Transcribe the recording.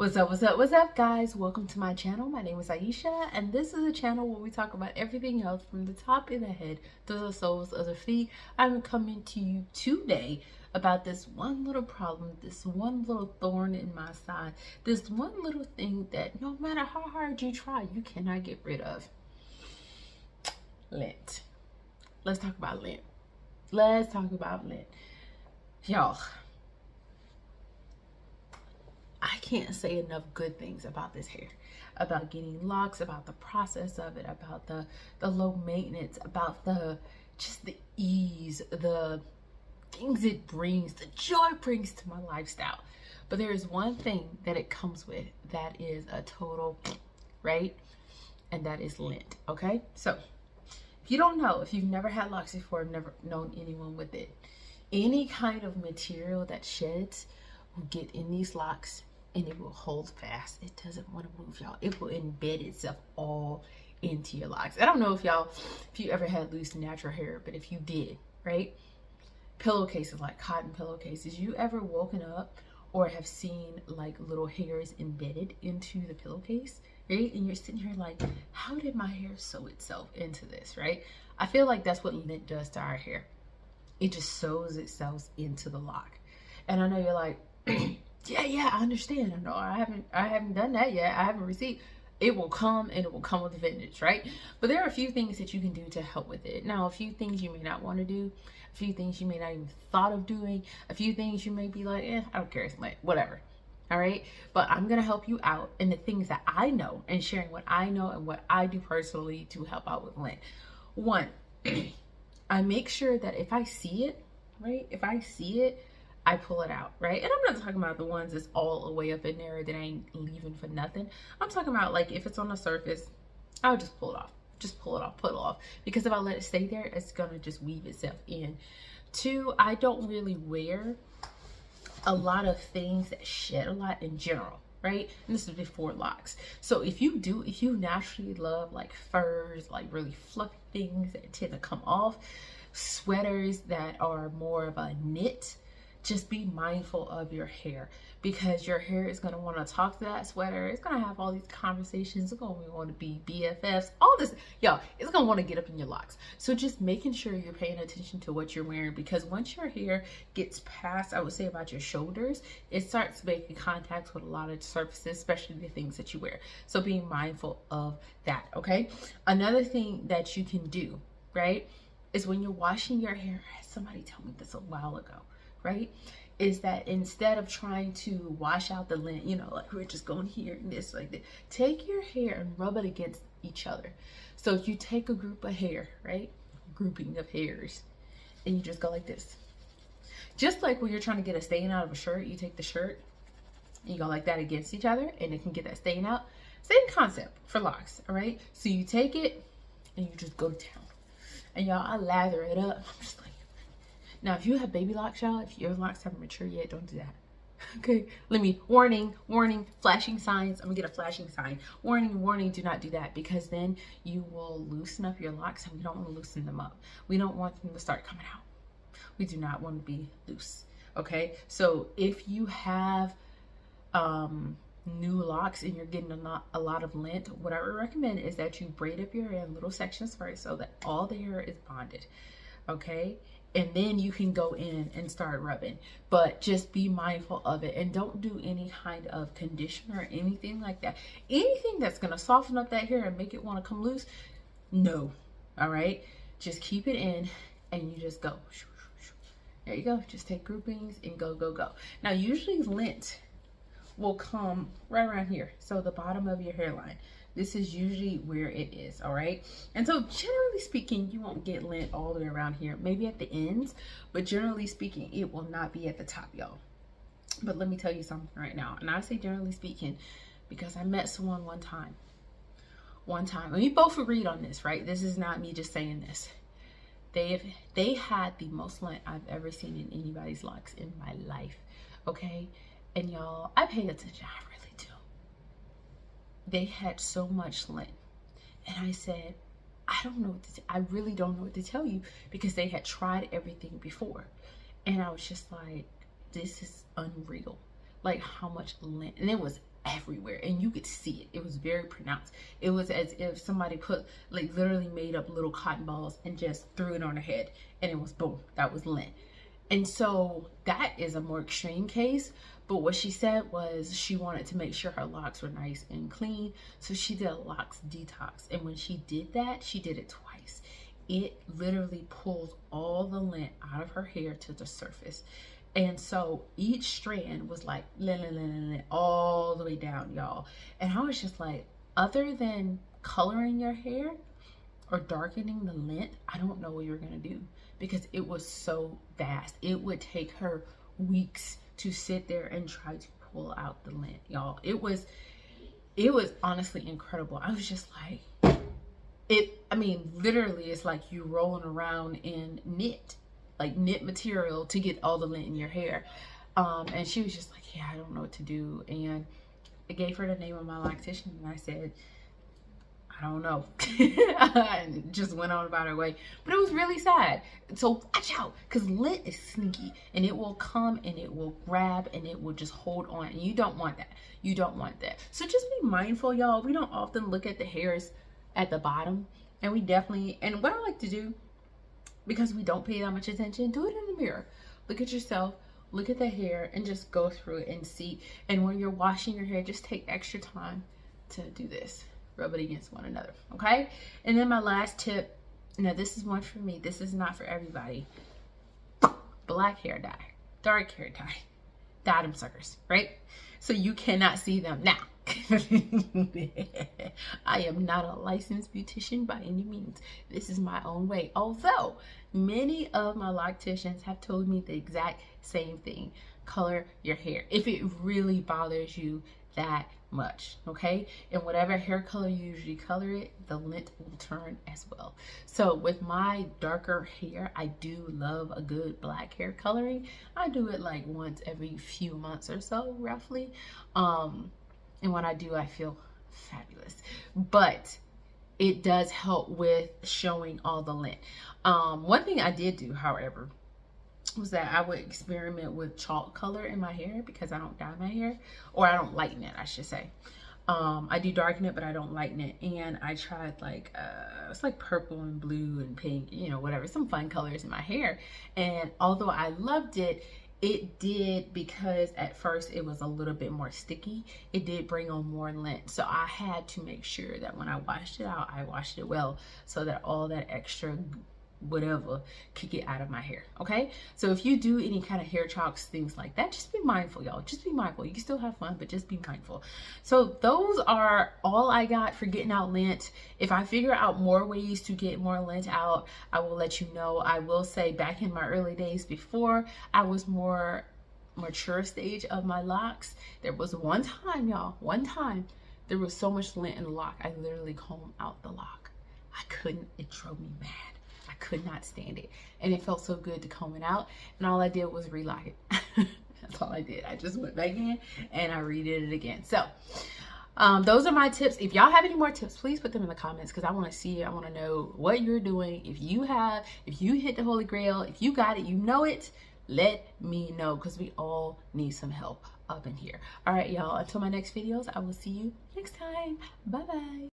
What's up, guys? Welcome to my channel. My name is Aisha, and this is a channel where we talk about everything else from the top of the head to the soles of the feet. I'm coming to you today about this one little problem, this one little thorn in my side, this one little thing that no matter how hard you try, you cannot get rid of. Lint. Let's talk about lint. Let's talk about lint. Y'all, I can't say enough good things about this hair, about getting locks, about the process of it, about the low maintenance, about just the ease, the things it brings, the joy it brings to my lifestyle. But there is one thing that it comes with that is a total, right? And that is lint, okay? So if you don't know, if you've never had locks before, never known anyone with it, any kind of material that sheds will get in these locks and it will hold fast. It doesn't want to move, y'all. It will embed itself all into your locks. I don't know if you ever had loose natural hair, but if you did, right? Pillowcases, like cotton pillowcases, you ever woken up or have seen like little hairs embedded into the pillowcase, right? And you're sitting here like, how did my hair sew itself into this, right? I feel like that's what lint does to our hair. It just sews itself into the lock. And I know you're like, yeah, I understand. I know I haven't done that yet. I haven't received. It will come, and it will come with a vengeance, right? But there are a few things that you can do to help with it. Now, a few things you may not want to do, a few things you may not even thought of doing, a few things you may be like, I don't care, it's lint, whatever. All right, but I'm gonna help you out in the things that I know and sharing what I know and what I do personally to help out with lint. One, I make sure that if I see it, right? If I see it, I pull it out, right? And I'm not talking about the ones that's all the way up in there that ain't leaving for nothing. I'm talking about like if it's on the surface, I'll just pull it off. Just pull it off, pull it off. Because if I let it stay there, it's gonna just weave itself in. Two, I don't really wear a lot of things that shed a lot in general, right? And this is before locks. So if you naturally love like furs, like really fluffy things that tend to come off, sweaters that are more of a knit, just be mindful of your hair, because your hair is going to want to talk to that sweater. It's going to have all these conversations. It's going to want to be BFFs, all this, y'all. It's going to want to get up in your locks. So just making sure you're paying attention to what you're wearing, because once your hair gets past, I would say about your shoulders, it starts making contact with a lot of surfaces, especially the things that you wear. So being mindful of that, okay? Another thing that you can do, right, is when you're washing your hair, somebody told me this a while ago, right, is that instead of trying to wash out the lint, you know, like we're just going here and this, like that, take your hair and rub it against each other. So if you take a group of hair, right, grouping of hairs, and you just go like this, just like when you're trying to get a stain out of a shirt, you take the shirt and you go like that against each other and it can get that stain out. Same concept for locks, all right? So you take it and you just go down, and y'all, I lather it up. I'm just like, now, if you have baby locks, y'all, if your locks haven't matured yet, don't do that. Okay, warning, flashing signs. I'm gonna get a flashing sign. Warning, do not do that, because then you will loosen up your locks, and we don't want to loosen them up. We don't want them to start coming out. We do not want to be loose, okay? So if you have new locks and you're getting a lot of lint, what I would recommend is that you braid up your hair in little sections first so that all the hair is bonded, okay? And then you can go in and start rubbing, but just be mindful of it, and don't do any kind of conditioner or anything like that. Anything that's going to soften up that hair and make it want to come loose, no. All right, just keep it in and you just go. There you go. Just take groupings and go. Now, usually lint will come right around here, so the bottom of your hairline. This is usually where it is, all right? And so generally speaking, you won't get lint all the way around here, maybe at the ends, but generally speaking, it will not be at the top, y'all. But let me tell you something right now, and I say generally speaking because I met someone one time, and we both agreed on this, right? This is not me just saying this. They had the most lint I've ever seen in anybody's locks in my life, okay? And y'all, I pay attention, I really do. They had so much lint, and I said, I really don't know what to tell you, because they had tried everything before, and I was just like, this is unreal, like how much lint. And it was everywhere, and you could see it. It was very pronounced. It was as if somebody put, like, literally made up little cotton balls and just threw it on her head, and it was boom, that was lint. And so that is a more extreme case. But what she said was she wanted to make sure her locks were nice and clean, so she did a locks detox. And when she did that, she did it twice. It literally pulls all the lint out of her hair to the surface. And so each strand was like all the way down, y'all. And I was just like, other than coloring your hair or darkening the lint, I don't know what you're gonna do, because it was so vast. It would take her weeks to sit there and try to pull out the lint, y'all. It was honestly incredible. I was just like, I mean, literally, it's like you rolling around in knit material to get all the lint in your hair. And she was just like, yeah, I don't know what to do. And I gave her the name of my loctician, and I said, I don't know. And just went on about her way. But it was really sad. So watch out, because lint is sneaky, and it will come and it will grab and it will just hold on, and you don't want that. You don't want that. So just be mindful, y'all. We don't often look at the hairs at the bottom, and we definitely, and what I like to do, because we don't pay that much attention, do it in the mirror. Look at yourself, look at the hair, and just go through it and see. And when you're washing your hair, just take extra time to do this. Rub it against one another, okay? And then my last tip, now this is one for me, this is not for everybody. Black hair dye, dark hair dye, dye them suckers, right? So you cannot see them. Now, I am not a licensed beautician by any means. This is my own way. Although many of my locticians have told me the exact same thing. Color your hair if it really bothers you that much, okay? And whatever hair color you usually color it, the lint will turn as well. So with my darker hair, I do love a good black hair coloring. I do it like once every few months or so, roughly. And when I do, I feel fabulous. But it does help with showing all the lint. One thing I did do, however, was that I would experiment with chalk color in my hair, because I don't dye my hair, or I don't lighten it, I should say. I do darken it, but I don't lighten it. And I tried like it's like purple and blue and pink, you know, whatever, some fun colors in my hair. And although I loved it, it did, because at first it was a little bit more sticky, it did bring on more lint. So I had to make sure that when I washed it out, I washed it well, so that all that extra whatever could get out of my hair, okay? So if you do any kind of hair chalks, things like that, just be mindful, y'all. Just be mindful. You can still have fun, but just be mindful. So those are all I got for getting out lint. If I figure out more ways to get more lint out, I will let you know. I will say, back in my early days, before I was more mature stage of my locks, there was one time, y'all, there was so much lint in the lock, I literally combed out the lock. I couldn't. It drove me mad. I could not stand it, and it felt so good to comb it out, and all I did was relock it. That's all I did. I just went back in and I redid it again. So those are my tips. If y'all have any more tips, please put them in the comments, because I want to see it. I want to know what you're doing. If you hit the Holy Grail, if you got it, you know it, let me know, because we all need some help up in here. All right, y'all, until my next videos, I will see you next time. Bye bye.